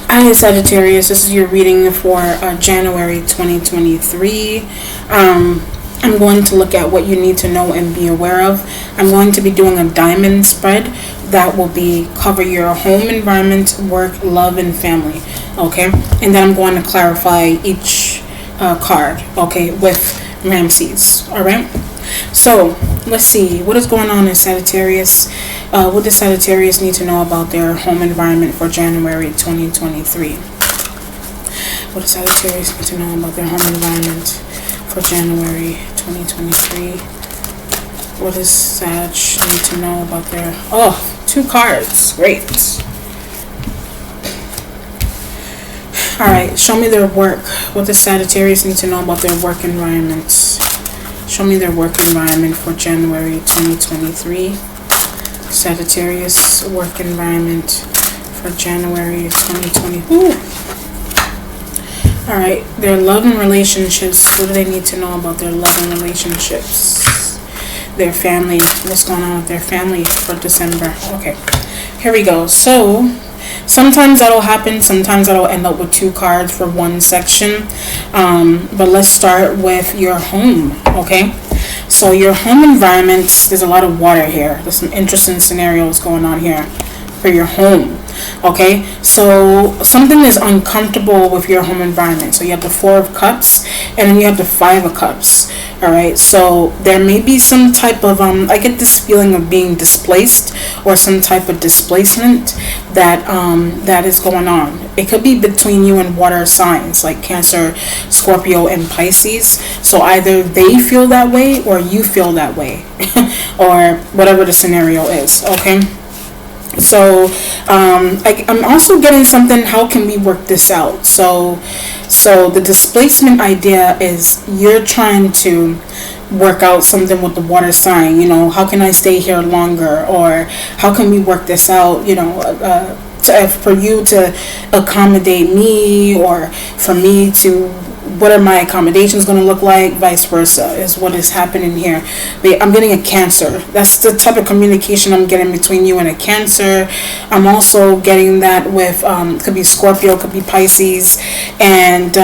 Hi Sagittarius, this is your reading for January 2023. I'm going to look at what you need to know and be aware of. I'm going to be doing a diamond spread that will be cover your home environment, work, love, and family. Okay, and then I'm going to clarify each card. Okay, with Ramses. All right. So let's see what is going on in Sagittarius. What does Sagittarius need to know about their home environment for January 2023? What does Sagittarius need to know about their home environment for January 2023? What does Sag need to know about their... Oh, 2 cards. Great. Alright, show me their work. What does Sagittarius need to know about their work environment? Show me their work environment for January 2023. Sagittarius work environment for January 2020. Ooh. All right, their love and relationships. What do they need to know about their love and relationships? Their family. What's going on with their family for December? Okay, here we go. So sometimes that'll happen. Sometimes that'll end up with 2 cards for one section. But let's start with your home. Okay. So your home environment, there's a lot of water here. There's some interesting scenarios going on here for your home. Okay, so something is uncomfortable with your home environment. So you have the 4 of Cups and then you have the 5 of Cups. All right, so there may be some type of I get this feeling of being displaced or some type of displacement that that is going on. It could be between you and water signs like Cancer, Scorpio, and Pisces. So either they feel that way or you feel that way or whatever the scenario is. Okay, so I'm also getting something, how can we work this out? So the displacement idea is you're trying to work out something with the water sign. You know, how can I stay here longer, or how can we work this out? You know, for you to accommodate me, or for me to, what are my accommodations going to look like, vice versa, is what is happening here. I'm getting a Cancer. That's the type of communication I'm getting between you and a Cancer. I'm also getting that with could be Scorpio, could be Pisces. And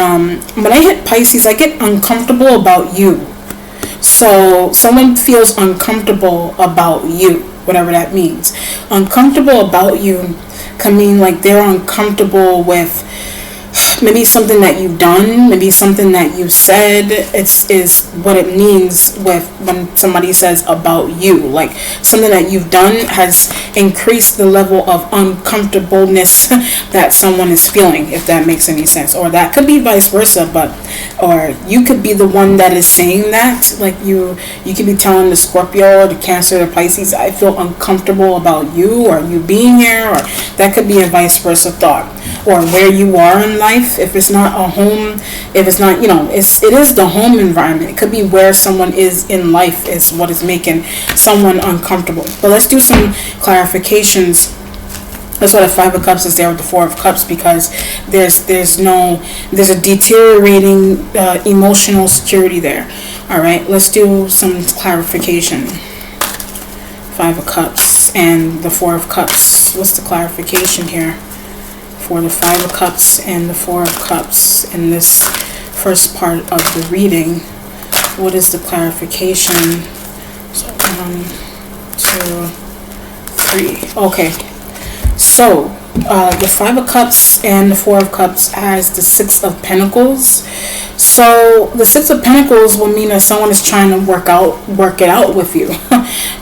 when I hit Pisces, I get uncomfortable about you. So someone feels uncomfortable about you, whatever that means. Uncomfortable about you can mean like they're uncomfortable with maybe something that you've done, maybe something that you said. Is what it means with when somebody says about you, like something that you've done has increased the level of uncomfortableness that someone is feeling, if that makes any sense. Or that could be vice versa, but or you could be the one that is saying that, like you could be telling the Scorpio or the Cancer or the Pisces, I feel uncomfortable about you or you being here, or that could be a vice versa thought. Or where you are in life, if it's not a home, if it's not, you know, it is the home environment. It could be where someone is in life is what is making someone uncomfortable. But let's do some clarifications. That's why the 5 of Cups is there with the 4 of Cups, because there's a deteriorating emotional security there. All right, let's do some clarification. 5 of Cups and the 4 of Cups. What's the clarification here for the 5 of Cups and the 4 of Cups in this first part of the reading? What is the clarification? So 1, 2, 3. Okay. So the 5 of Cups and the 4 of Cups has the 6 of Pentacles. So the 6 of Pentacles will mean that someone is trying to work it out with you.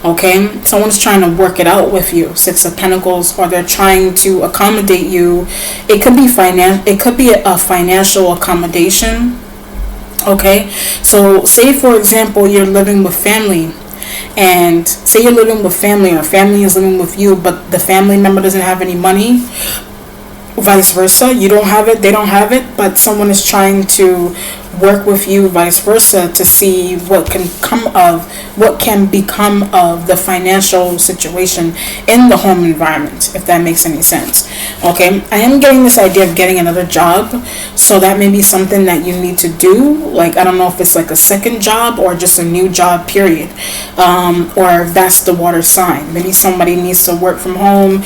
Okay, someone's trying to work it out with you. 6 of Pentacles, or they're trying to accommodate you. It could be It could be a financial accommodation. Okay, so say for example you're living with family. And say you're living with family, or family is living with you, but the family member doesn't have any money, vice versa. You don't have it, they don't have it, but someone is trying to work with you, vice versa, to see what can become of the financial situation in the home environment, if that makes any sense. Okay, I am getting this idea of getting another job, so that may be something that you need to do. Like, I don't know if it's like a second job or just a new job, period. Or if that's the water sign. Maybe somebody needs to work from home.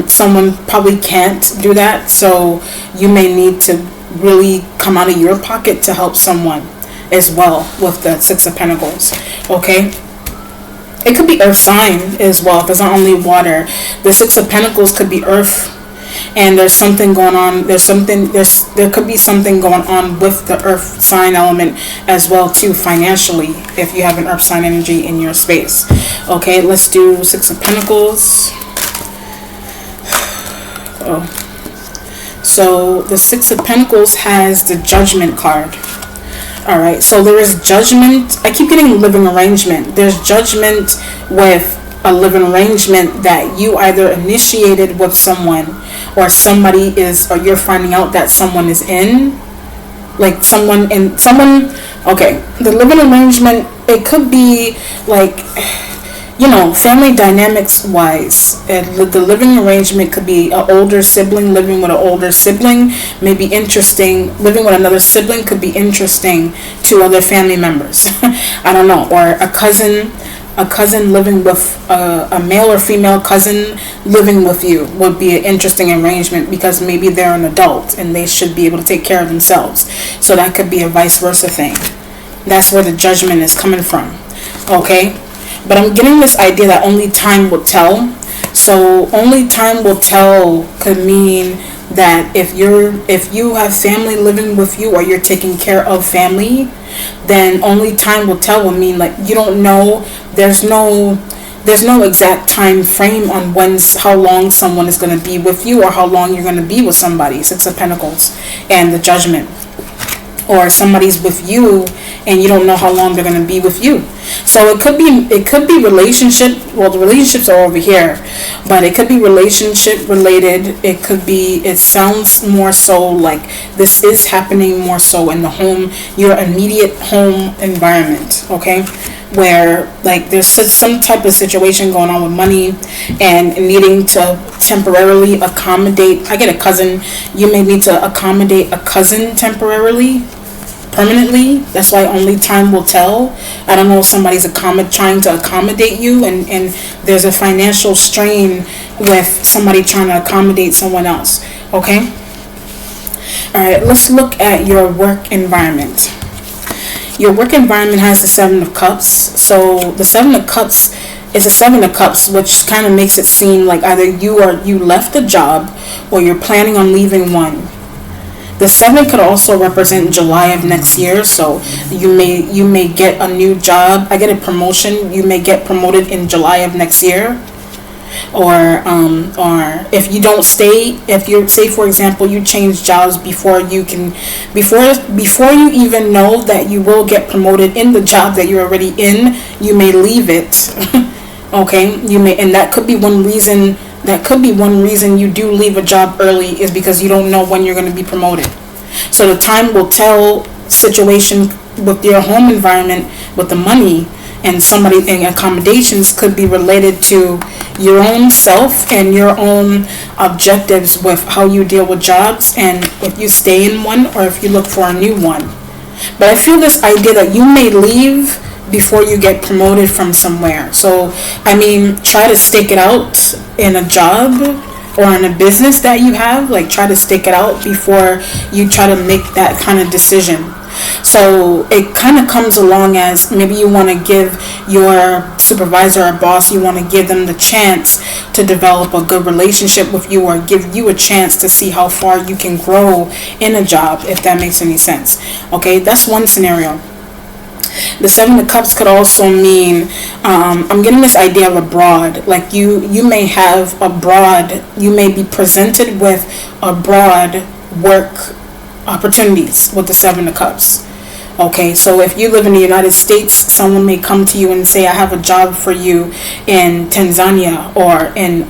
Someone probably can't do that, so you may need to really come out of your pocket to help someone as well with the Six of Pentacles. Okay, it could be earth sign as well. If it's not only water, the Six of Pentacles could be earth, and there's something going on. There could be something going on with the earth sign element as well too, financially, if you have an earth sign energy in your space. Okay, let's do Six of Pentacles. So the Six of Pentacles has the Judgment card. All right, so there is judgment. I keep getting living arrangement. There's judgment with a living arrangement that you either initiated with someone, or or you're finding out that someone is in, like someone. Okay, the living arrangement, it could be like, family dynamics wise. The living arrangement could be an older sibling living with an older sibling, may be interesting. Living with another sibling could be interesting to other family members. I don't know. Or a cousin living with a male or female cousin living with you would be an interesting arrangement, because maybe they're an adult and they should be able to take care of themselves. So that could be a vice versa thing. That's where the judgment is coming from. Okay, but I'm getting this idea that only time will tell. So only time will tell could mean that if you have family living with you, or you're taking care of family, then only time will tell will mean, like, you don't know. There's no exact time frame on how long someone is going to be with you, or how long you're going to be with somebody. Six of Pentacles and the Judgment. Or somebody's with you and you don't know how long they're going to be with you. So it could be relationship. Well, the relationships are over here, but it could be relationship related. It sounds more so like this is happening more so in the home, your immediate home environment. Okay, where like there's some type of situation going on with money and needing to temporarily accommodate. I get a cousin. You may need to accommodate a cousin temporarily, permanently. That's why only time will tell. I don't know if somebody's trying to accommodate you, and there's a financial strain with somebody trying to accommodate someone else. Okay, all right, let's look at your work environment. Your work environment has the Seven of Cups. So the Seven of Cups is a Seven of Cups, which kind of makes it seem like either you left a job, or you're planning on leaving one. The 7 could also represent July of next year, so you may get a new job. I get a promotion. You may get promoted in July of next year, or if you don't stay, if you say for example you change jobs before you even know that you will get promoted in the job that you're already in, you may leave it. Okay, you may, and that could be one reason. That could be one reason you do leave a job early, is because you don't know when you're going to be promoted. So the time will tell situation with your home environment, with the money and accommodations could be related to your own self and your own objectives with how you deal with jobs, and if you stay in one or if you look for a new one. But I feel this idea that you may leave before you get promoted from somewhere. So, I mean, try to stake it out in a job or in a business that you have. Like, try to stake it out before you try to make that kind of decision. So it kind of comes along as maybe you want to give your supervisor or boss, you want to give them the chance to develop a good relationship with you, or give you a chance to see how far you can grow in a job, if that makes any sense. Okay, that's one scenario. The Seven of Cups could also mean, I'm getting this idea of abroad. Like you may have abroad, you may be presented with abroad work opportunities with the Seven of Cups. Okay, so if you live in the United States, someone may come to you and say, I have a job for you in Tanzania or in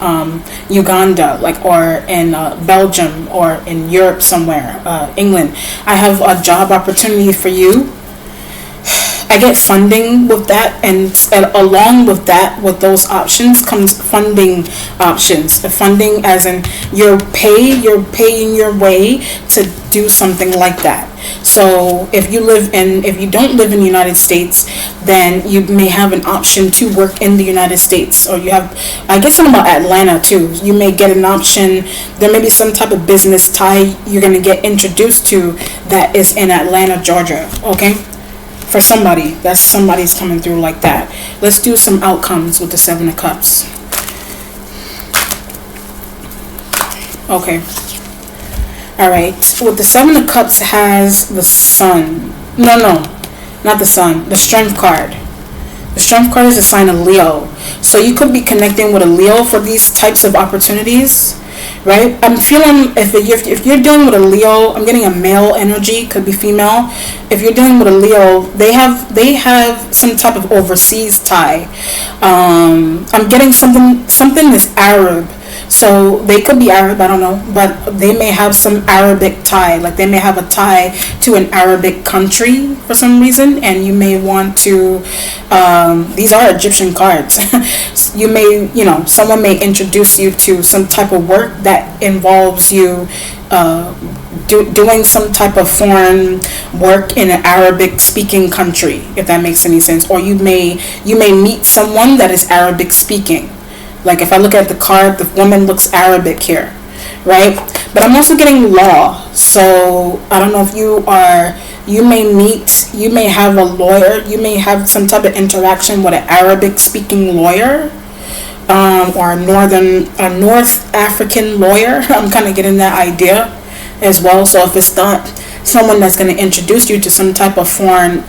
Uganda, like, or in Belgium or in Europe somewhere, England. I have a job opportunity for you. I get funding with that, and along with that, with those options comes funding options. The funding, as in you're paying your way to do something like that. So if you don't live in the United States, then you may have an option to work in the United States, or you have, I guess something about Atlanta too. You may get an option. There may be some type of business tie you're going to get introduced to that is in Atlanta, Georgia. Okay. For somebody, somebody's coming through like that. Let's do some outcomes with the Seven of Cups. Okay. All right. With the Seven of Cups has the Sun. No, not the Sun. The Strength card. The Strength card is a sign of Leo. So you could be connecting with a Leo for these types of opportunities. Right? I'm feeling if you're dealing with a Leo, I'm getting a male energy, could be female. If you're dealing with a Leo, they have some type of overseas tie. I'm getting something that's Arab. So they could be Arab, I don't know, but they may have some Arabic tie, like they may have a tie to an Arabic country for some reason, and you may want to, these are Egyptian cards. You may, someone may introduce you to some type of work that involves you doing some type of foreign work in an Arabic speaking country, if that makes any sense. Or you may meet someone that is Arabic speaking. Like if I look at the card, the woman looks Arabic here, right? But I'm also getting law. So I don't know if you may have a lawyer, you may have some type of interaction with an Arabic speaking lawyer, or a North African lawyer. I'm kind of getting that idea as well. So if it's not someone that's going to introduce you to some type of foreign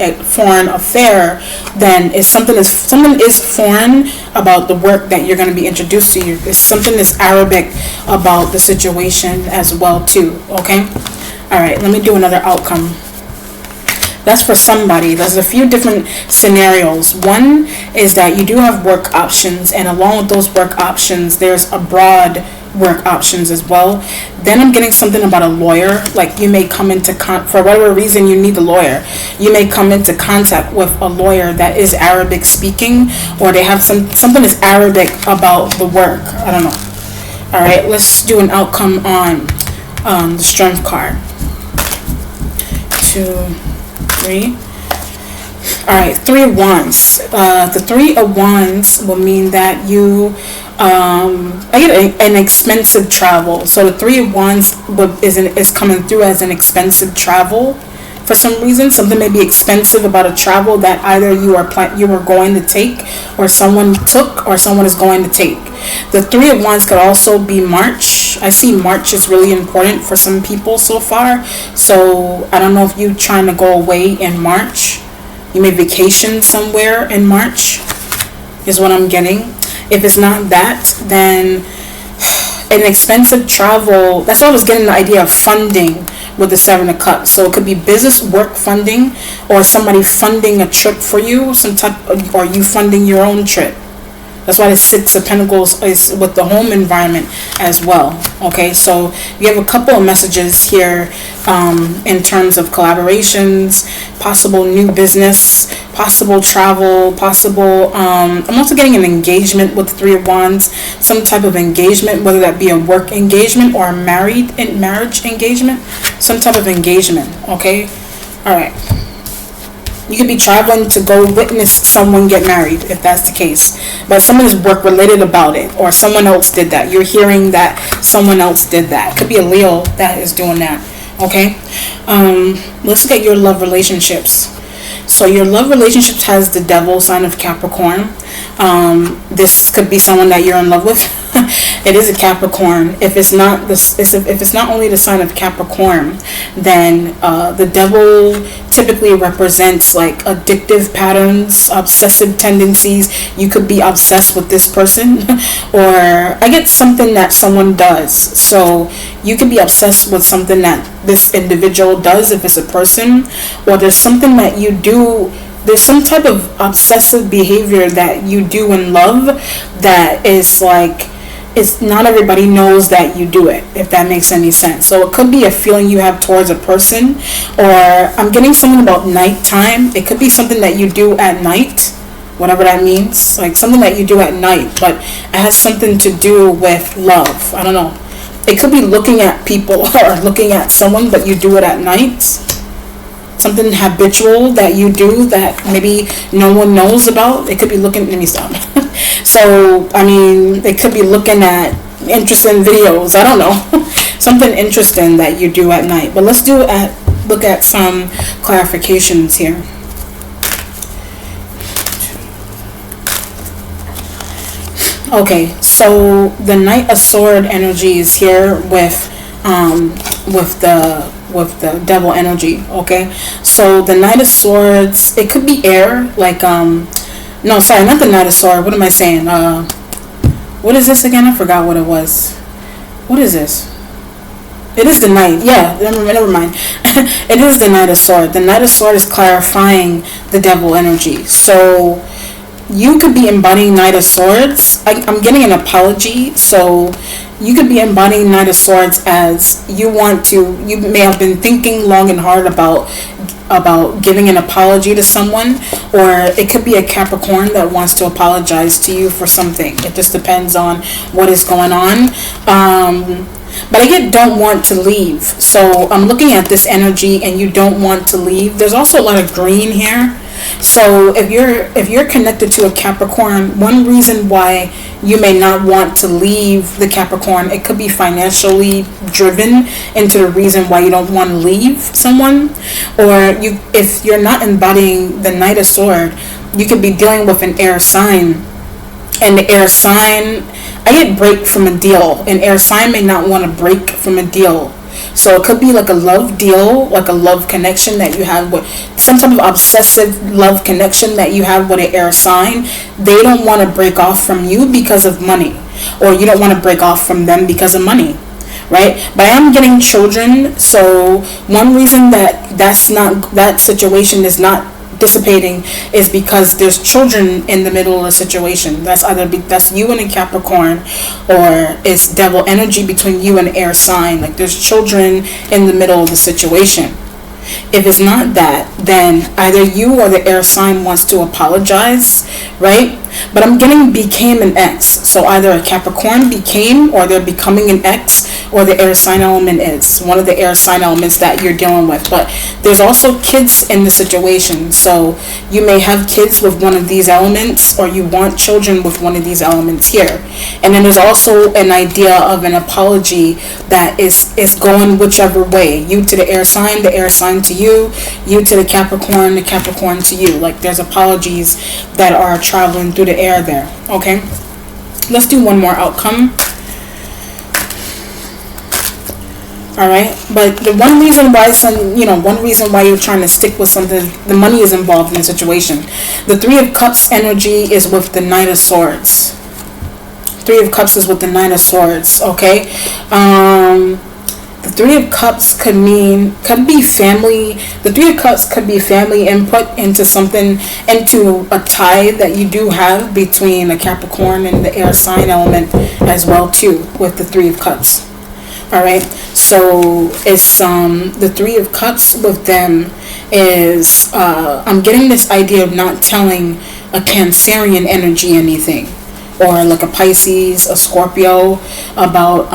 affair, then it's something is foreign about the work that you're going to be introduced to. It's something that's Arabic about the situation as well too. Okay. All right, let me do another outcome. That's for somebody. There's a few different scenarios. One is that you do have work options, and along with those work options, there's abroad work options as well. Then I'm getting something about a lawyer. Like you may come into for whatever reason you need a lawyer. You may come into contact with a lawyer that is Arabic speaking, or they have something that's Arabic about the work. I don't know. All right, let's do an outcome on the Strength card. 2, 3. All right, 3 of Wands. The 3 of Wands will mean that you I get an expensive travel. So the 3 of Wands is coming through as an expensive travel for some reason. Something may be expensive about a travel that either you were going to take, or someone took, or someone is going to take. The 3 of Wands could also be March. I see March is really important for some people so far. So I don't know if you're trying to go away in March. You may vacation somewhere in March is what I'm getting. If it's not that, then an expensive travel. That's why I was getting the idea of funding with the 7 of Cups. So it could be business work funding, or somebody funding a trip for you, or you funding your own trip. That's why the 6 of Pentacles is with the home environment as well. Okay, so you have a couple of messages here in terms of collaborations, possible new business, possible travel, possible. I'm also getting an engagement with the 3 of Wands, some type of engagement, whether that be a work engagement or a marriage engagement, some type of engagement. Okay, all right. You could be traveling to go witness someone get married, if that's the case. But someone is work related about it, or someone else did that. You're hearing that someone else did that. Could be a Leo that is doing that. Okay. Let's look at your love relationships. So your love relationships has the Devil, sign of Capricorn. This could be someone that you're in love with. It is a Capricorn. If it's not if it's not only the sign of Capricorn, then the devil typically represents like addictive patterns, obsessive tendencies. You could be obsessed with this person, or I get something that someone does. So you could be obsessed with something that this individual does if it's a person, or there's something that you do. There's some type of obsessive behavior that you do in love that is like, it's not everybody knows that you do it, if that makes any sense. So it could be a feeling you have towards a person, or I'm getting something about nighttime. It could be something that you do at night, whatever that means, like something that you do at night, but it has something to do with love. I don't know. It could be looking at people or looking at someone, but you do it at night. Something habitual that you do that maybe no one knows about. It could be looking, let me stop. So, I mean, it could be looking at interesting videos. I don't know. Something interesting that you do at night. But let's look at some clarifications here. Okay, so the Knight of Sword energy is here with the devil energy. Okay, so the Knight of Swords, it could be air, like no, sorry, not the Knight of Swords. What am I saying? What is this again? I forgot what it was. What is this? It is the Knight. Yeah, never mind. It is the Knight of Swords. The Knight of Swords is clarifying the devil energy. So you could be embodying Knight of Swords. I'm getting an apology. So you could be embodying Knight of Swords as you may have been thinking long and hard about giving an apology to someone, or it could be a Capricorn that wants to apologize to you for something. It just depends on what is going on. But I get don't want to leave. So I'm looking at this energy and you don't want to leave. There's also a lot of green here. So if you're connected to a Capricorn, one reason why you may not want to leave the Capricorn, it could be financially driven into the reason why you don't want to leave someone, or if you're not embodying the Knight of Sword, you could be dealing with an air sign, and the air sign, I get break from a deal. An air sign may not want to break from a deal. So it could be like a love deal, like a love connection that you have with some type of obsessive love connection that you have with an air sign. They don't want to break off from you because of money, or you don't want to break off from them because of money, right? But I am getting children. So one reason that situation is not dissipating is because there's children in the middle of the situation. That's you and a Capricorn, or it's devil energy between you and air sign. Like there's children in the middle of the situation. If it's not that, then either you or the air sign wants to apologize, right? But I'm getting became an ex. So either a Capricorn became, or they're becoming an ex, or the air sign element is one of the air sign elements that you're dealing with. But there's also kids in the situation. So you may have kids with one of these elements, or you want children with one of these elements here. And then there's also an idea of an apology that is going whichever way. You to the air sign to you, you to the Capricorn to you. Like there's apologies that are traveling through the air there. Okay, let's do one more outcome. All right, but the one reason why you're trying to stick with something, the money is involved in the situation. The Three of Cups energy is with the Knight of Swords. Three of Cups is with the Knight of Swords. Okay, the Three of Cups could be family. The Three of Cups could be family input into something, into a tie that you do have between a Capricorn and the air sign element as well too, with the Three of Cups. All right, so it's the Three of Cups with them is I'm getting this idea of not telling a Cancerian energy anything, or like a Pisces, a Scorpio, about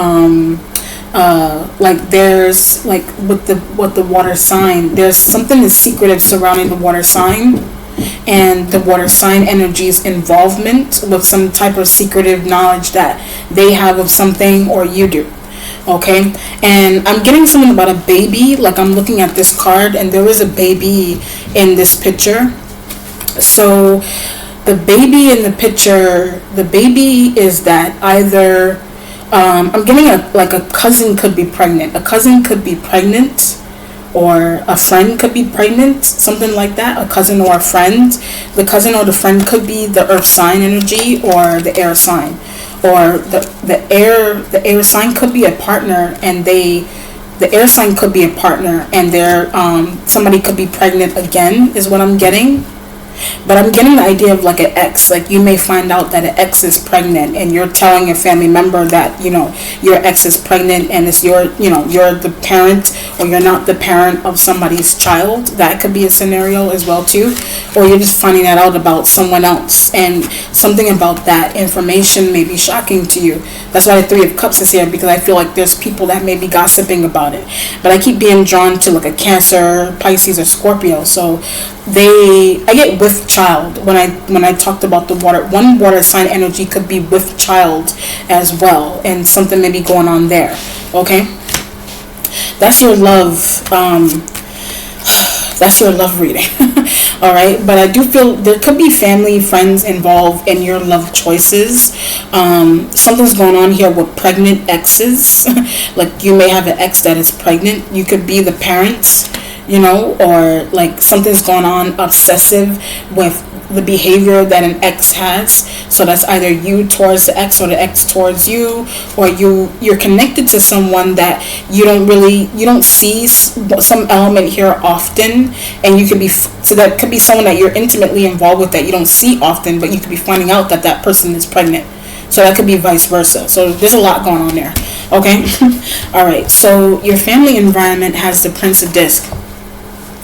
like there's like with the water sign, there's something that's secretive surrounding the water sign, and the water sign energy's involvement with some type of secretive knowledge that they have of something, or you do. Okay, and I'm getting something about a baby. Like I'm looking at this card and there is a baby in this picture. So the baby in the picture, the baby is that either I'm getting a cousin could be pregnant. A cousin could be pregnant, or a friend could be pregnant, something like that. A cousin or a friend. The cousin or the friend could be the earth sign energy or the air sign, or the air sign could be a partner, and the air sign could be a partner, and they're somebody could be pregnant again, is what I'm getting. But I'm getting the idea of like an ex. Like you may find out that an ex is pregnant, and you're telling a family member that, you know, your ex is pregnant, and it's you're the parent, or you're not the parent of somebody's child. That could be a scenario as well too. Or you're just finding that out about someone else, and something about that information may be shocking to you. That's why the Three of Cups is here, because I feel like there's people that may be gossiping about it. But I keep being drawn to like a Cancer, Pisces, or Scorpio. So I get with child when I talked about the water. One water sign energy could be with child as well, and something may be going on there. Okay, that's your love. That's your love reading. All right, but I do feel there could be family, friends involved in your love choices. Something's going on here with pregnant exes. Like you may have an ex that is pregnant. You could be the parents, you know, or like something's going on obsessive with the behavior that an ex has. So that's either you towards the ex or the ex towards you, or you're connected to someone that you don't see some element here often, and you could be, so that could be someone that you're intimately involved with that you don't see often, but you could be finding out that that person is pregnant. So that could be vice versa. So there's a lot going on there. Okay. All right, so your family environment has the Prince of Disc.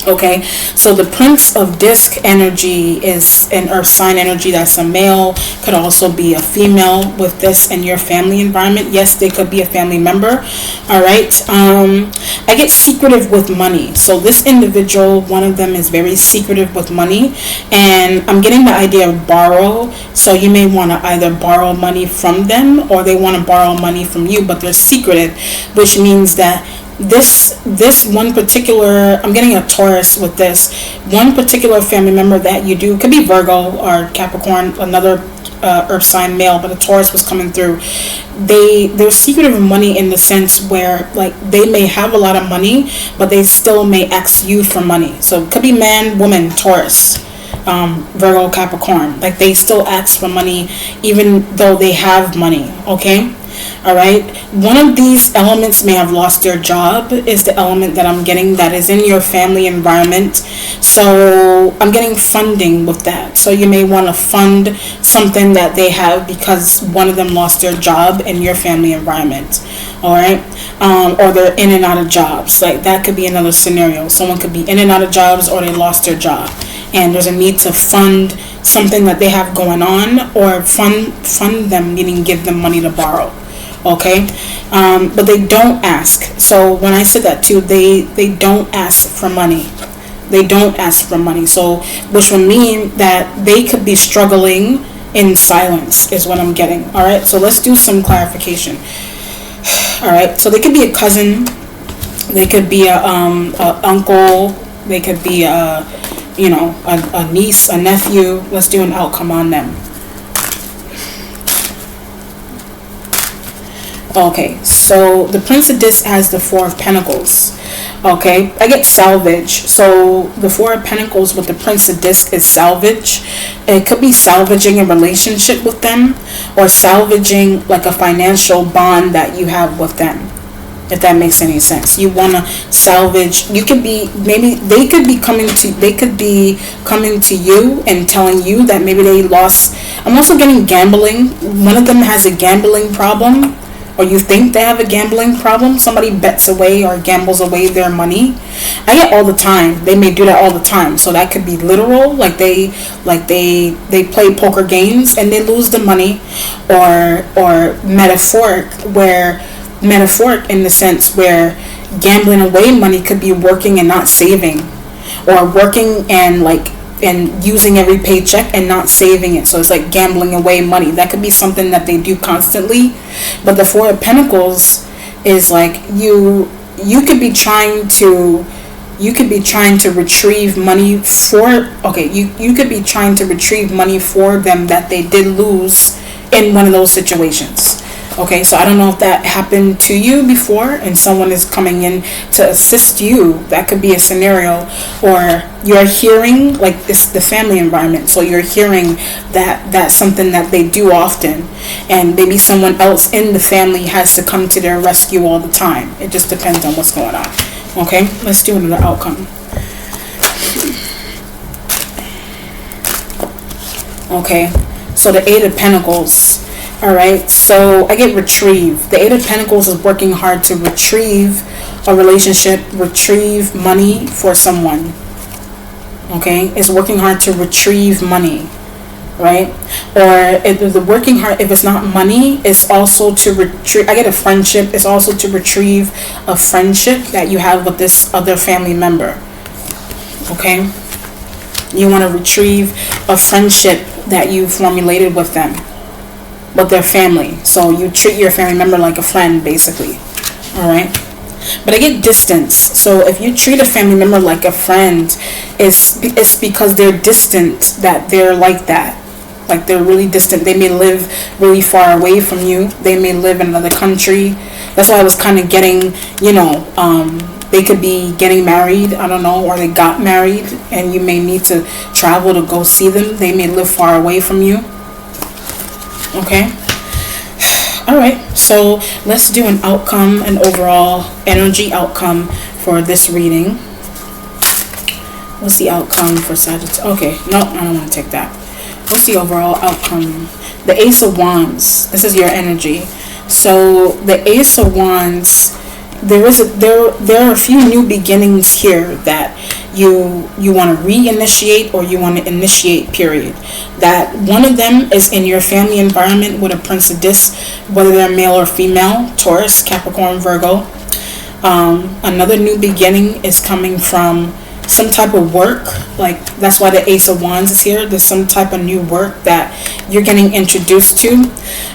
Okay, so the Prince of Disc energy is an earth sign energy. That's a male, could also be a female with this in your family environment. Yes, they could be a family member. All right, I get secretive with money. So this individual, one of them is very secretive with money, and I'm getting the idea of borrow. So you may want to either borrow money from them, or they want to borrow money from you, but they're secretive, which means that this one particular, I'm getting a Taurus with this one particular family member that you do, could be Virgo or Capricorn, another earth sign male, but a Taurus was coming through. They're secretive of money in the sense where like they may have a lot of money, but they still may ask you for money. So it could be man, woman, Taurus, Virgo, Capricorn. Like they still ask for money even though they have money. Okay. All right, one of these elements may have lost their job, is the element that I'm getting that is in your family environment. So I'm getting funding with that. So you may want to fund something that they have because one of them lost their job in your family environment. All right, or they're in and out of jobs. Like that could be another scenario. Someone could be in and out of jobs, or they lost their job, and there's a need to fund something that they have going on, or fund them, meaning give them money to borrow. Okay, but they don't ask. So when I said that too, they don't ask for money. They don't ask for money. So which will mean that they could be struggling in silence, is what I'm getting. All right, so let's do some clarification. All right, so they could be a cousin, they could be a uncle, they could be a niece, a nephew. Let's do an outcome on them. Okay, so the Prince of Discs has the Four of Pentacles. Okay, I get salvage. So the Four of Pentacles with the Prince of Discs is salvage. It could be salvaging a relationship with them, or salvaging like a financial bond that you have with them, if that makes any sense. You want to salvage. You could be, maybe they could be coming to you and telling you that maybe they lost. I'm also getting gambling. One of them has a gambling problem, or you think they have a gambling problem. Somebody bets away or gambles away their money. I get all the time. They may do that all the time. So that could be literal, like they play poker games and they lose the money, or metaphoric in the sense where gambling away money could be working and not saving, or working and using every paycheck and not saving it. So it's like gambling away money. That could be something that they do constantly. But the Four of Pentacles is like you could be trying to retrieve money for, you could be trying to retrieve money for them that they did lose in one of those situations. Okay, so I don't know if that happened to you before and someone is coming in to assist you. That could be a scenario. Or you're hearing, like, it's the family environment, so you're hearing that that's something that they do often, and maybe someone else in the family has to come to their rescue all the time. It just depends on what's going on. Okay, let's do another outcome. Okay, so the Eight of Pentacles. All right, so I get retrieve. The Eight of Pentacles is working hard to retrieve a relationship, retrieve money for someone. Okay, it's working hard to retrieve money, right? Or if the working hard, if it's not money, it's also to retrieve. I get a friendship. It's also to retrieve a friendship that you have with this other family member. Okay, you want to retrieve a friendship that you formulated with them, with their family. So you treat your family member like a friend, basically. All right, but I get distance. So if you treat a family member like a friend, it's because they're distant that they're like that. Like, they're really distant. They may live really far away from you. They may live in another country. That's why I was kind of getting, they could be getting married, I don't know, or they got married and you may need to travel to go see them. They may live far away from you. Okay. All right, so let's do an outcome, an overall energy outcome for this reading. What's the outcome for Sagittarius? Okay, no, I don't want to take that. What's the overall outcome? The Ace of Wands. This is your energy. So the Ace of Wands, there are a few new beginnings here that you want to reinitiate, or you want to initiate, period. That one of them is in your family environment with a Prince of Discs, whether they're male or female, Taurus, Capricorn, Virgo. Another new beginning is coming from some type of work. Like, that's why the Ace of Wands is here. There's some type of new work that you're getting introduced to,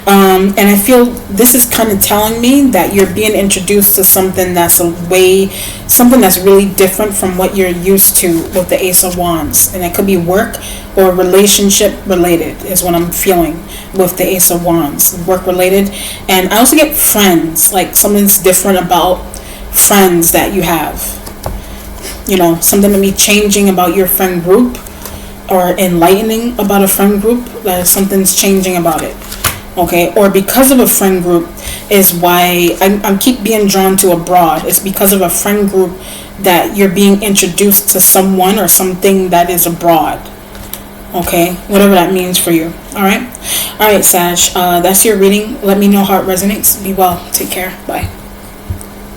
and I feel this is kind of telling me that you're being introduced to something that's something that's really different from what you're used to with the Ace of Wands. And it could be work or relationship related is what I'm feeling with the Ace of Wands, work related. And I also get friends, like something's different about friends that you have. Something to be changing about your friend group, or enlightening about a friend group, that something's changing about it. Okay, or because of a friend group is why I'm keep being drawn to abroad. It's because of a friend group that you're being introduced to someone or something that is abroad. Okay, whatever that means for you. All right, Sag, that's your reading. Let me know how it resonates. Be well. Take care. Bye.